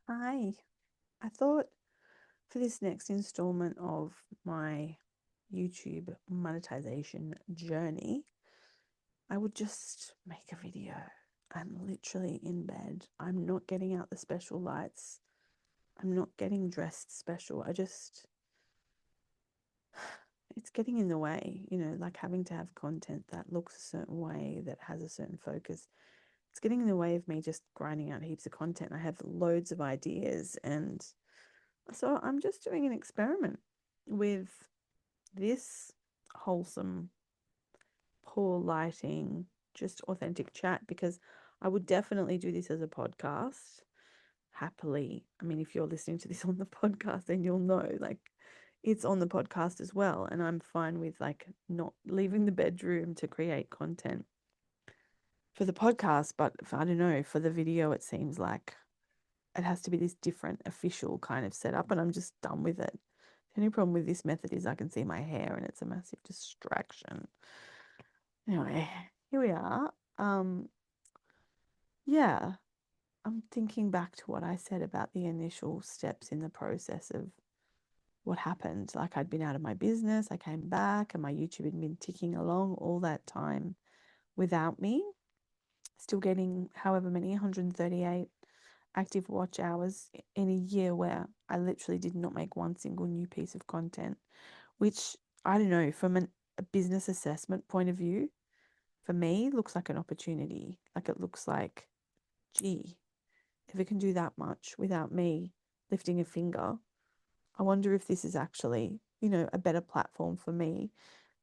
Hi. I thought for this next installment of my YouTube monetization journey, I would just make a video. I'm literally in bed. I'm not getting out the special lights. I'm not getting dressed special. It's getting in the way, like having to have content that looks a certain way, that has a certain focus. It's getting in the way of me just grinding out heaps of content. I have loads of ideas, and so I'm just doing an experiment with this wholesome, poor lighting, just authentic chat, because I would definitely do this as a podcast happily. I mean, if you're listening to this on the podcast, then you'll know like it's on the podcast as well. And I'm fine with like not leaving the bedroom to create content for the podcast. But I don't know, for the video, it seems like it has to be this different official kind of setup, and I'm just done with it. The only problem with this method is I can see my hair and it's a massive distraction. Anyway, here we are. Yeah, I'm thinking back to what I said about the initial steps in the process of what happened. Like, I'd been out of my business, I came back, and my YouTube had been ticking along all that time without me, still getting however many 138 active watch hours in a year where I literally did not make one single new piece of content, which I don't know, from a business assessment point of view, for me, looks like an opportunity. Like, it looks like, gee, if it can do that much without me lifting a finger, I wonder if this is actually, a better platform for me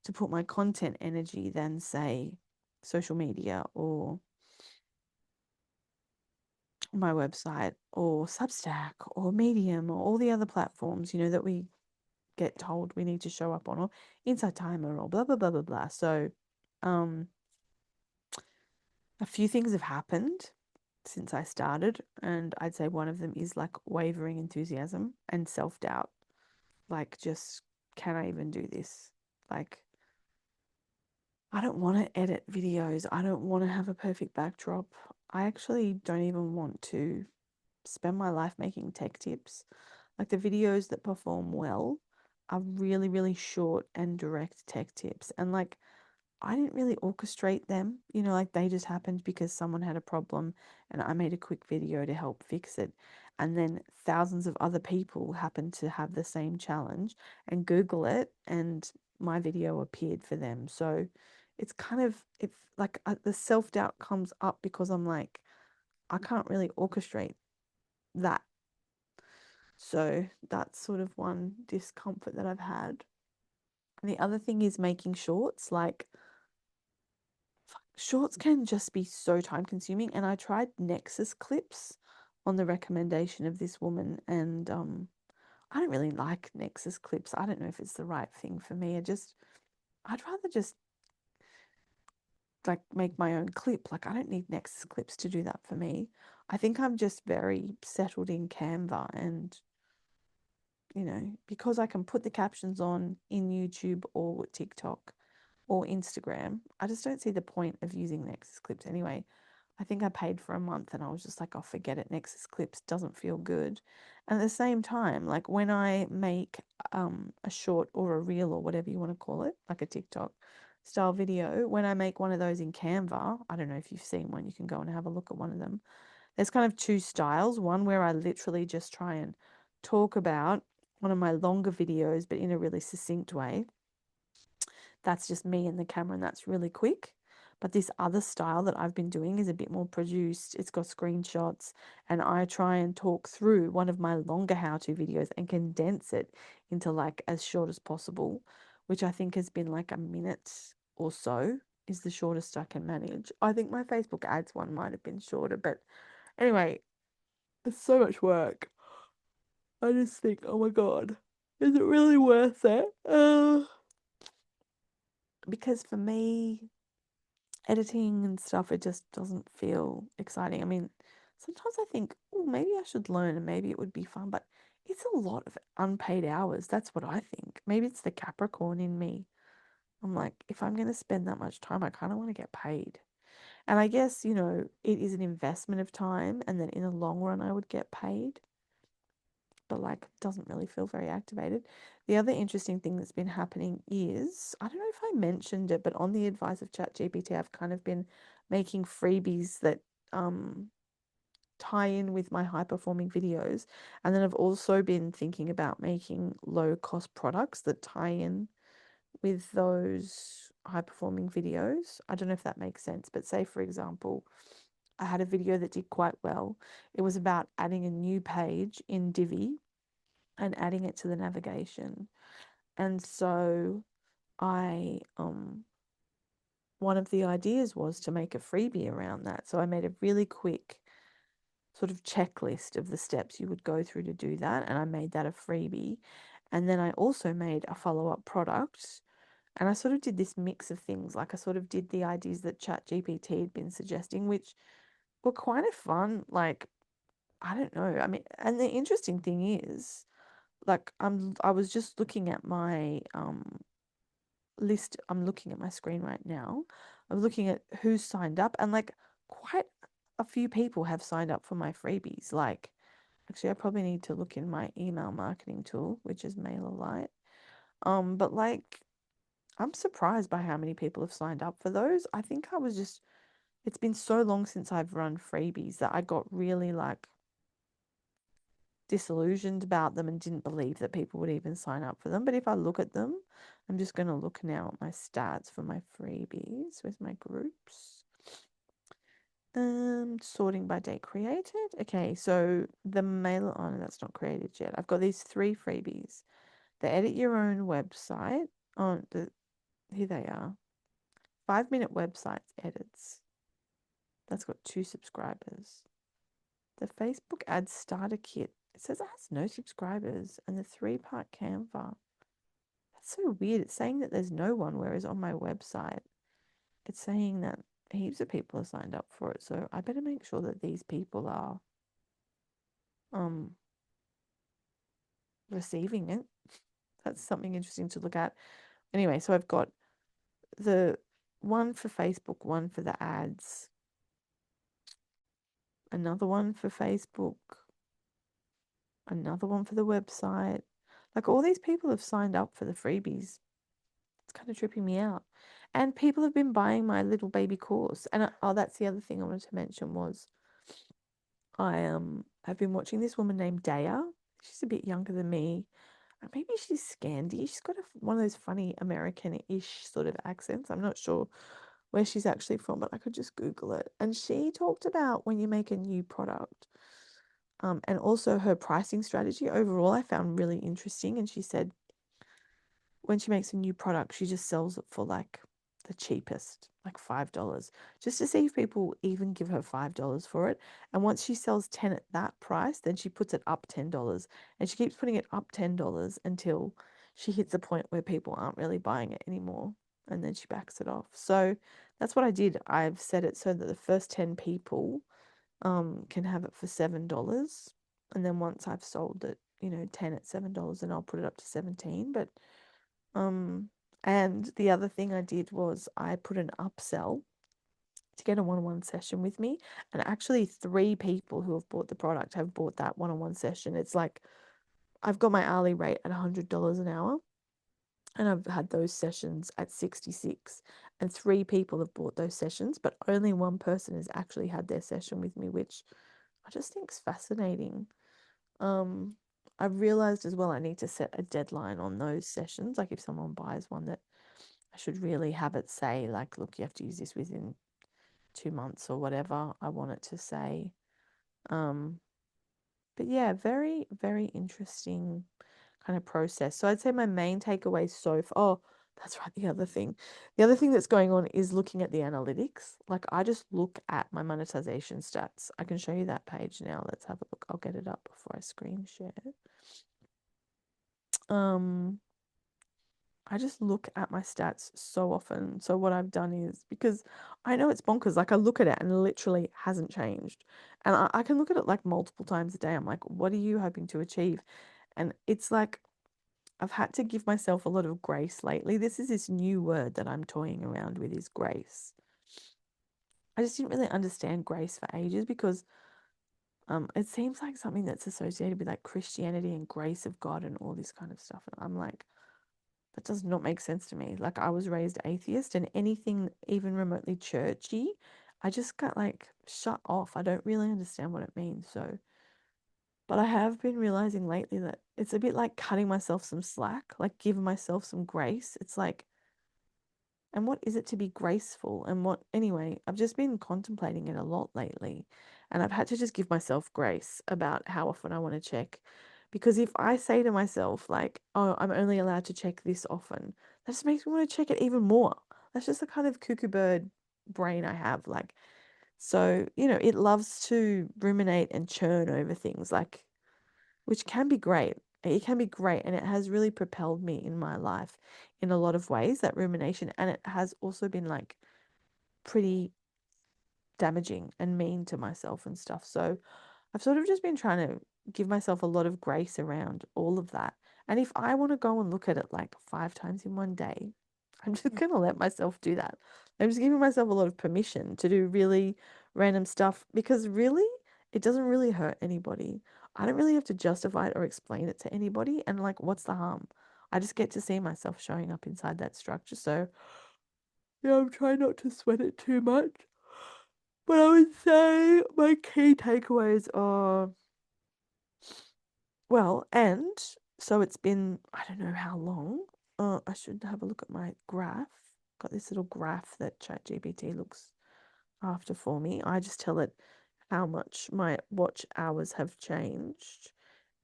to put my content energy than, say, social media or my website or Substack or Medium or all the other platforms, that we get told we need to show up on, or Inside Timer or blah, blah, blah, blah, blah. So, um, a few things have happened since I started, and I'd say one of them is like wavering enthusiasm and self doubt. Like, just, can I even do this? Like, I don't want to edit videos. I don't want to have a perfect backdrop. I actually don't even want to spend my life making tech tips. Like, the videos that perform well are really, really short and direct tech tips. And like, I didn't really orchestrate them, like they just happened because someone had a problem and I made a quick video to help fix it. And then thousands of other people happened to have the same challenge and Google it, and my video appeared for them. So it's kind of, if like the self doubt comes up because I'm like, I can't really orchestrate that. So that's sort of one discomfort that I've had. And the other thing is making shorts. Like, shorts can just be so time consuming. And I tried Nexus clips on the recommendation of this woman, and I don't really like Nexus clips. I don't know if it's the right thing for me. I'd rather just like make my own clip. Like, I don't need Nexus clips to do that for me. I think I'm just very settled in Canva, and because I can put the captions on in YouTube or TikTok or Instagram, I just don't see the point of using Nexus clips anyway. I think I paid for a month and I was just like, oh, forget it. Nexus clips doesn't feel good. And at the same time, like when I make a short or a reel or whatever you want to call it, like a TikTok style video, when I make one of those in Canva, I don't know if you've seen one, you can go and have a look at one of them. There's kind of two styles. One where I literally just try and talk about one of my longer videos, but in a really succinct way. That's just me and the camera, and that's really quick. But this other style that I've been doing is a bit more produced. It's got screenshots, and I try and talk through one of my longer how-to videos and condense it into like as short as possible, which I think has been like a minute or so is the shortest I can manage. I think my Facebook ads one might have been shorter, but anyway, it's so much work. I just think, oh my God, is it really worth it? Because for me, editing and stuff, it just doesn't feel exciting. I mean, sometimes I think, oh, maybe I should learn and maybe it would be fun, but it's a lot of unpaid hours. That's what I think. Maybe it's the Capricorn in me. I'm like, if I'm going to spend that much time, I kind of want to get paid. And I guess, it is an investment of time, and then in the long run, I would get paid. but like doesn't really feel very activated. The other interesting thing that's been happening is, I don't know if I mentioned it, but on the advice of ChatGPT, I've kind of been making freebies that tie in with my high performing videos. And then I've also been thinking about making low cost products that tie in with those high performing videos. I don't know if that makes sense, but say, for example, I had a video that did quite well. It was about adding a new page in Divi and adding it to the navigation. And so I one of the ideas was to make a freebie around that. So I made a really quick sort of checklist of the steps you would go through to do that, and I made that a freebie. And then I also made a follow-up product, and I sort of did this mix of things. Like I sort of did the ideas that ChatGPT had been suggesting, which were kind of fun. Like, I don't know. I mean, and the interesting thing is, like, I was just looking at my list. I'm looking at my screen right now. I'm looking at who's signed up, and like quite a few people have signed up for my freebies. Like, actually, I probably need to look in my email marketing tool, which is MailerLite. But like, I'm surprised by how many people have signed up for those. I think I was just, it's been so long since I've run freebies that I got really like disillusioned about them and didn't believe that people would even sign up for them. But if I look at them, I'm just going to look now at my stats for my freebies with my groups. Sorting by date created. Okay, so the mailer, oh no, that's not created yet. I've got these 3 freebies. The edit your own website. Oh, here they are. 5-minute website edits. That's got 2 subscribers. The Facebook ad starter kit. It says it has no subscribers, and the 3-part Canva. That's so weird. It's saying that there's no one, whereas on my website, it's saying that heaps of people are signed up for it. So I better make sure that these people are receiving it. That's something interesting to look at. Anyway, so I've got the one for Facebook, one for the ads, another one for Facebook, another one for the website. Like all these people have signed up for the freebies. It's kind of tripping me out. And people have been buying my little baby course. And that's the other thing I wanted to mention was I have been watching this woman named Daya. She's a bit younger than me. Maybe she's Scandi. She's got one of those funny American-ish sort of accents. I'm not sure where she's actually from, but I could just Google it. And she talked about when you make a new product, and also her pricing strategy overall I found really interesting. And she said when she makes a new product, she just sells it for like the cheapest, like $5, just to see if people even give her $5 for it. And once she sells 10 at that price, then she puts it up $10. And she keeps putting it up $10 until she hits a point where people aren't really buying it anymore. And then she backs it off. So that's what I did. I've set it so that the first 10 people can have it for $7. And then once I've sold it, 10 at $7, and I'll put it up to 17. But and the other thing I did was I put an upsell to get a one-on-one session with me. And actually 3 people who have bought the product have bought that one-on-one session. It's like I've got my hourly rate at $100 an hour, and I've had those sessions at 66. And 3 people have bought those sessions, but only one person has actually had their session with me, which I just think is fascinating. I've realized as well I need to set a deadline on those sessions. Like if someone buys one, that I should really have it say like, look, you have to use this within 2 months or whatever I want it to say. But yeah, very, very interesting kind of process. So I'd say my main takeaway so far, oh, that's right, the other thing. The other thing that's going on is looking at the analytics. Like I just look at my monetization stats. I can show you that page now. Let's have a look. I'll get it up before I screen share. I just look at my stats so often. So what I've done is, because I know it's bonkers, like I look at it and it literally hasn't changed. And I can look at it like multiple times a day. I'm like, what are you hoping to achieve? And it's like I've had to give myself a lot of grace lately. This is this new word that I'm toying around with, is grace. I just didn't really understand grace for ages, because It seems like something that's associated with like Christianity and grace of God and all this kind of stuff. And I'm like, that does not make sense to me. Like I was raised atheist and anything even remotely churchy, I just got like shut off. I don't really understand what it means. So, but I have been realizing lately that it's a bit like cutting myself some slack, like giving myself some grace. It's like, and what is it to be graceful? And what, anyway, I've just been contemplating it a lot lately. And I've had to just give myself grace about how often I want to check. Because if I say to myself, like, oh, I'm only allowed to check this often, that just makes me want to check it even more. That's just the kind of cuckoo bird brain I have. Like, so, it loves to ruminate and churn over things, like, which can be great. It can be great, and it has really propelled me in my life in a lot of ways, that rumination. And it has also been like pretty damaging and mean to myself and stuff. So I've sort of just been trying to give myself a lot of grace around all of that. And if I want to go and look at it like 5 times in one day, I'm just going to let myself do that. I'm just giving myself a lot of permission to do really random stuff because really, it doesn't really hurt anybody. I don't really have to justify it or explain it to anybody. And like, what's the harm? I just get to see myself showing up inside that structure. So, yeah, I'm trying not to sweat it too much. But I would say my key takeaways are, well, and so it's been, I don't know how long. I should have a look at my graph. Got this little graph that ChatGPT looks after for me. I just tell it how much my watch hours have changed,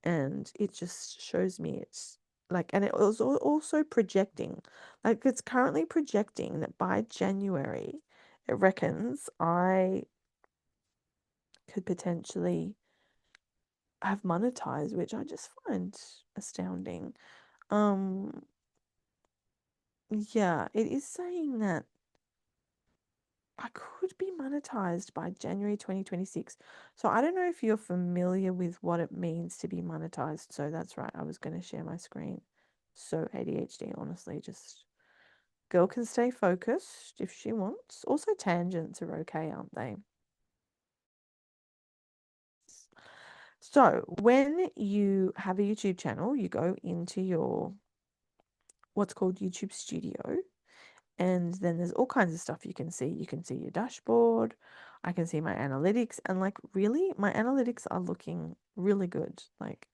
and it just shows me it's like, and it was also projecting, like it's currently projecting that by January, it reckons I could potentially have monetized, which I just find astounding. Um, yeah, it is saying that I could be monetized by January 2026. So I don't know if you're familiar with what it means to be monetized. So that's right, I was going to share my screen. So ADHD, honestly, just girl can stay focused if she wants. Also, tangents are okay, aren't they? So when you have a YouTube channel, you go into your what's called YouTube Studio. And then there's all kinds of stuff you can see. You can see your dashboard. I can see my analytics. And like, really, my analytics are looking really good. Like,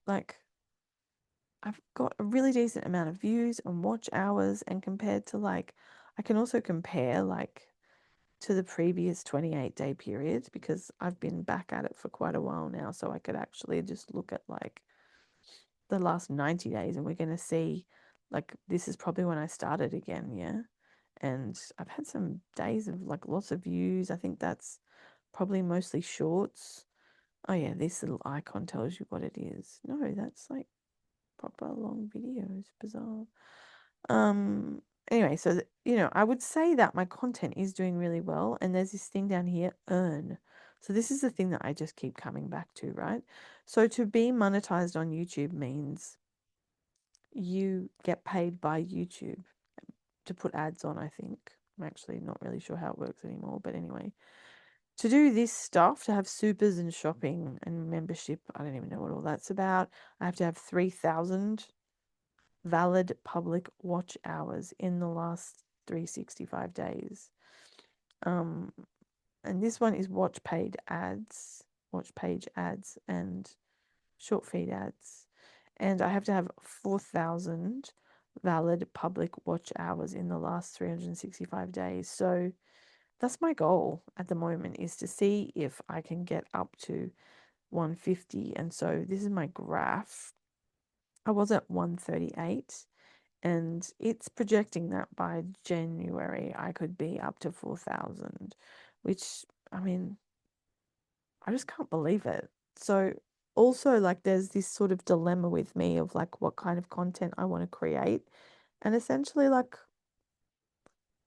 like I've got a really decent amount of views and watch hours. And compared to like, I can also compare like to the previous 28-day period because I've been back at it for quite a while now. So I could actually just look at like the last 90 days and we're going to see like this is probably when I started again, yeah. And I've had some days of like lots of views. I think that's probably mostly shorts. Oh yeah, this little icon tells you what it is. No, that's like proper long videos. Bizarre. Um anyway, so I would say that my content is doing really well and there's this thing down here, earn. So this is the thing that I just keep coming back to, right? So to be monetized on YouTube means you get paid by YouTube to put ads on, I think. I'm actually not really sure how it works anymore, but anyway. To do this stuff, to have supers and shopping and membership, I don't even know what all that's about. I have to have 3,000 valid public watch hours in the last 365 days. Um, and this one is watch page ads, and short feed ads. And I have to have 4,000 valid public watch hours in the last 365 days. So that's my goal at the moment, is to see if I can get up to 150. And so this is my graph. I was at 138 and it's projecting that by January I could be up to 4,000, which, I mean, I just can't believe it. So also like there's this sort of dilemma with me of like what kind of content I want to create. And essentially like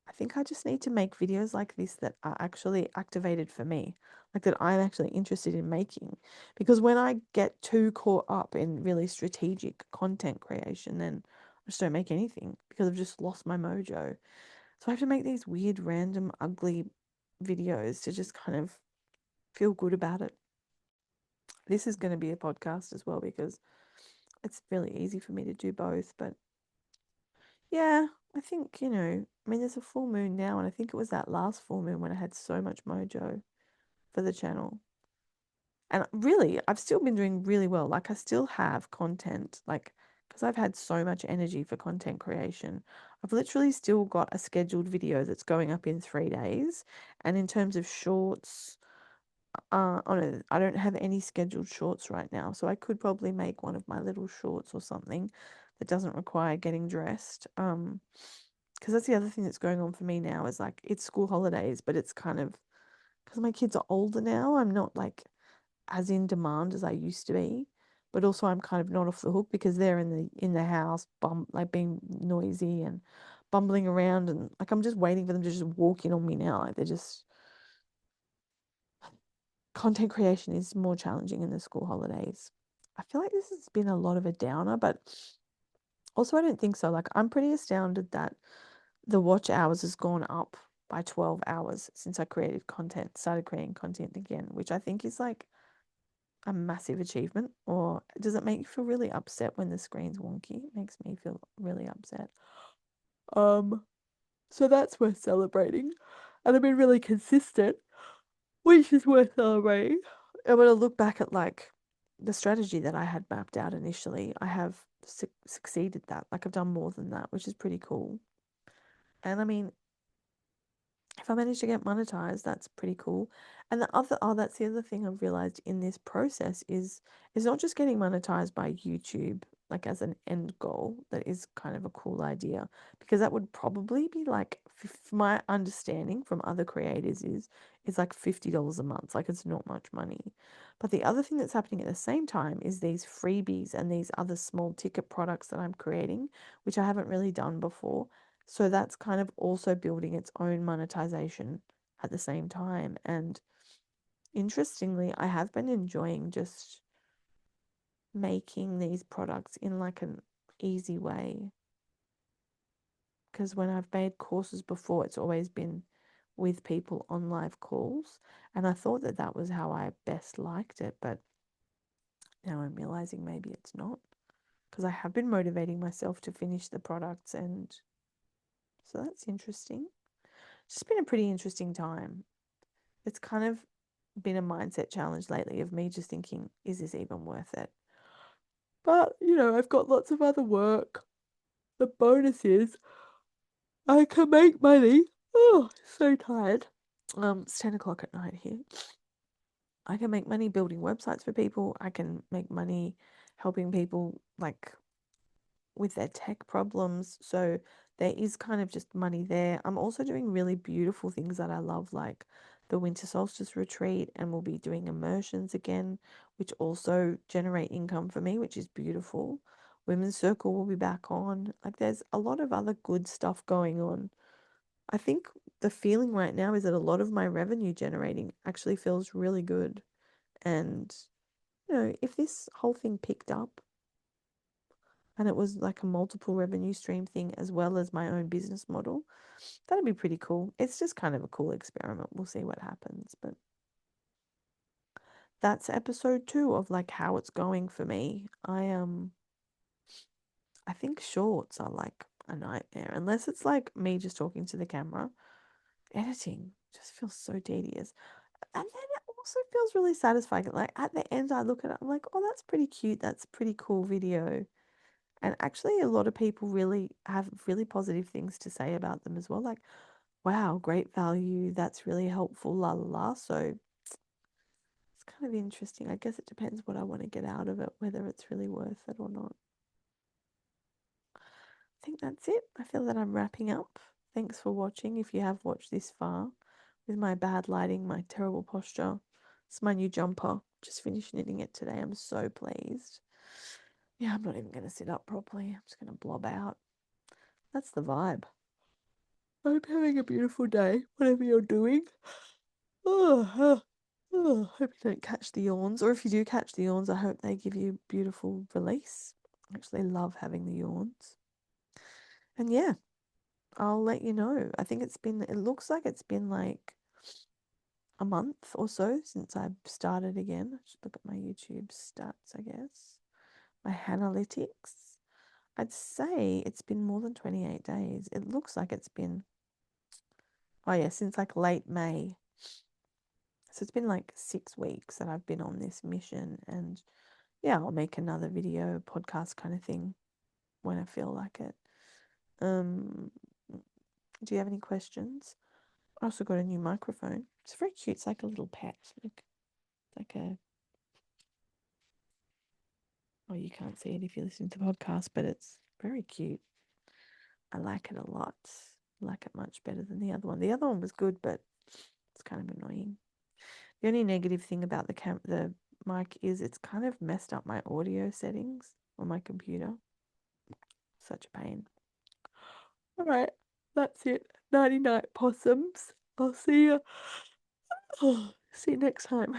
I think I just need to make videos like this that are actually activated for me, like that I'm actually interested in making. Because when I get too caught up in really strategic content creation, then I just don't make anything because I've just lost my mojo. So I have to make these weird, random, ugly videos to just kind of feel good about it. This is going to be a podcast as well because it's really easy for me to do both. But yeah, I think, I mean, there's a full moon now, and I think it was that last full moon when I had so much mojo for the channel. And really, I've still been doing really well. Like, I still have content, like, because I've had so much energy for content creation. I've literally still got a scheduled video that's going up in 3 days. And in terms of shorts, oh no, I don't have any scheduled shorts right now. So I could probably make one of my little shorts or something that doesn't require getting dressed. Because that's the other thing that's going on for me now is like, it's school holidays, but it's kind of, because my kids are older now, I'm not like as in demand as I used to be. But also I'm kind of not off the hook because they're in the house, like being noisy and bumbling around, and like I'm just waiting for them to just walk in on me now. Like they're just content creation is more challenging in the school holidays. I feel like this has been a lot of a downer, but also I don't think so. Like I'm pretty astounded that the watch hours has gone up by 12 hours since I started creating content again, which I think is like a massive achievement. Or does it make you feel really upset when the screen's wonky? It makes me feel really upset. Um, so that's worth celebrating. And I've been really consistent, which is worth celebrating. I'm going to look back at like the strategy that I had mapped out initially. I have succeeded that. Like I've done more than that, which is pretty cool. And I mean, if I manage to get monetized, that's pretty cool. And that's the other thing I've realized in this process is not just getting monetized by YouTube, like as an end goal. That is kind of a cool idea because that would probably be like, my understanding from other creators is like $50 a month. Like it's not much money. But the other thing that's happening at the same time is these freebies and these other small ticket products that I'm creating, which I haven't really done before. So that's kind of also building its own monetization at the same time. And interestingly, I have been enjoying just making these products in like an easy way. Because when I've made courses before, it's always been with people on live calls. And I thought that that was how I best liked it. But now I'm realizing maybe it's not. Because I have been motivating myself to finish the products. And so that's interesting. It's just been a pretty interesting time. It's kind of been a mindset challenge lately of me just thinking, is this even worth it? But, I've got lots of other work. The bonus is I can make money. Oh, so tired. It's 10 o'clock at night here. I can make money building websites for people. I can make money helping people like with their tech problems. So there is kind of just money there. I'm also doing really beautiful things that I love, like the winter solstice retreat, and we'll be doing immersions again, which also generate income for me, which is beautiful. Women's Circle will be back on. Like there's a lot of other good stuff going on. I think the feeling right now is that a lot of my revenue generating actually feels really good. And, if this whole thing picked up, and it was like a multiple revenue stream thing as well as my own business model, that'd be pretty cool. It's just kind of a cool experiment. We'll see what happens. But that's episode 2 of like how it's going for me. I think shorts are like a nightmare unless it's like me just talking to the camera. Editing just feels so tedious. And then it also feels really satisfying. Like at the end I look at it, I'm like, oh, that's pretty cute. That's a pretty cool video. And actually, a lot of people really have really positive things to say about them as well. Like, wow, great value. That's really helpful, la la la. So it's kind of interesting. I guess it depends what I want to get out of it, whether it's really worth it or not. I think that's it. I feel that I'm wrapping up. Thanks for watching. If you have watched this far, with my bad lighting, my terrible posture, it's my new jumper. Just finished knitting it today. I'm so pleased. Yeah, I'm not even going to sit up properly. I'm just going to blob out. That's the vibe. I hope you're having a beautiful day, whatever you're doing. Hope you don't catch the yawns. Or if you do catch the yawns, I hope they give you beautiful release. I actually love having the yawns. And yeah, I'll let you know. I think it looks like it's been like a month or so since I've started again. I should look at my YouTube stats, I guess. My analytics. I'd say it's been more than 28 days. It looks like it's been, oh yeah, since like late May. So it's been like 6 weeks that I've been on this mission. And yeah, I'll make another video, podcast kind of thing when I feel like it. Do you have any questions? I also got a new microphone. It's very cute. It's like a little pet. Look, like a, oh, you can't see it if you listen to the podcast, but it's very cute. I like it a lot. I like it much better than the other one. The other one was good, but it's kind of annoying. The only negative thing about the mic is it's kind of messed up my audio settings on my computer. Such a pain. All right, that's it. 99 possums. I'll see you. Oh, see you next time.